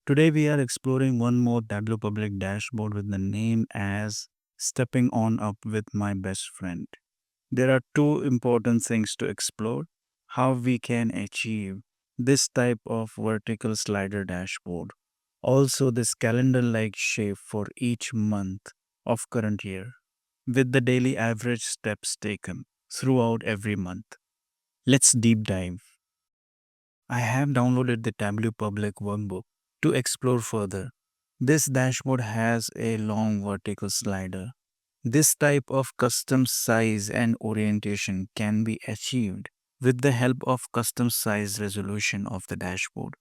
Today we are exploring one more Tableau public dashboard with the name as Stepping On Up with My Best Friend. There are two important things to explore: how we can achieve this type of vertical slider dashboard. Also, this calendar like shape for each month of current year, with the daily average steps taken throughout every month. Let's deep dive. I have downloaded the Tableau public workbook to explore further. This dashboard has a long vertical slider. This type of custom size and orientation can be achieved with the help of custom size resolution of the dashboard.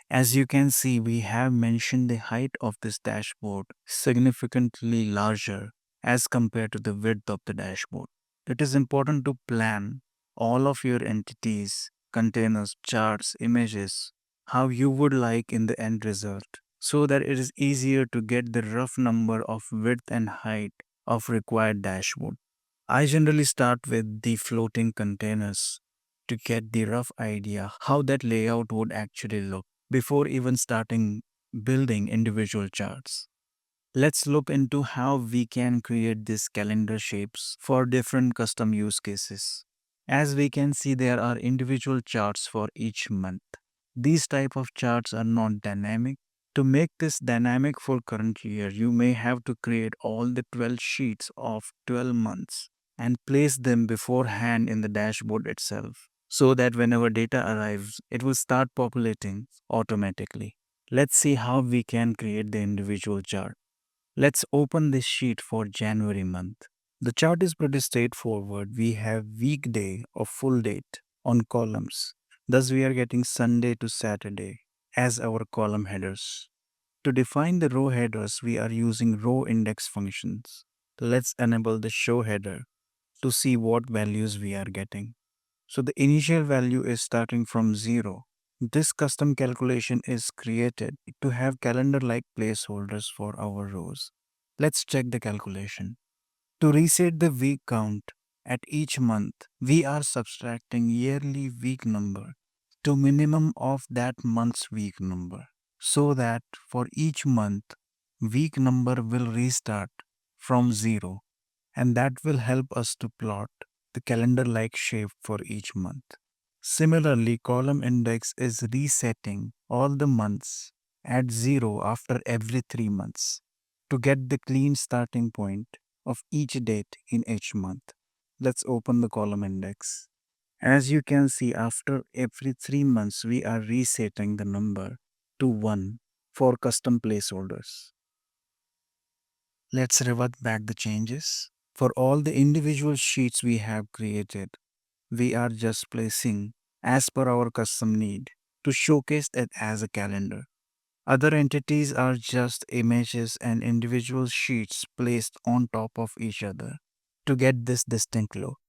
As you can see, we have mentioned the height of this dashboard significantly larger as compared to the width of the dashboard. It is important to plan all of your entities, containers, charts, images, how you would like in the end result, so that it is easier to get the rough number of width and height of required dashboard. I generally start with the floating containers to get the rough idea how that layout would actually look before even starting building individual charts. Let's look into how we can create these calendar shapes for different custom use cases. As we can see, there are individual charts for each month. These type of charts are not dynamic. To make this dynamic for current year, you may have to create all the 12 sheets of 12 months and place them beforehand in the dashboard itself so that whenever data arrives, it will start populating automatically. Let's see how we can create the individual chart. Let's open this sheet for January month. The chart is pretty straightforward. We have weekday or full date on columns. Thus, we are getting Sunday to Saturday as our column headers. To define the row headers, we are using row index functions. Let's enable the show header to see what values we are getting. So the initial value is starting from 0. This custom calculation is created to have calendar-like placeholders for our rows. Let's check the calculation. To reset the week count at each month, we are subtracting yearly week number to minimum of that month's week number, so that for each month, week number will restart from 0, and that will help us to plot the calendar-like shape for each month. Similarly, column index is resetting all the months at 0 after every 3 months to get the clean starting point of each date in each month. Let's open the column index. As you can see, after every 3 months, we are resetting the number to 1 for custom placeholders. Let's revert back the changes. For all the individual sheets we have created, we are just placing as per our custom need to showcase it as a calendar. Other entities are just images and individual sheets placed on top of each other to get this distinct look.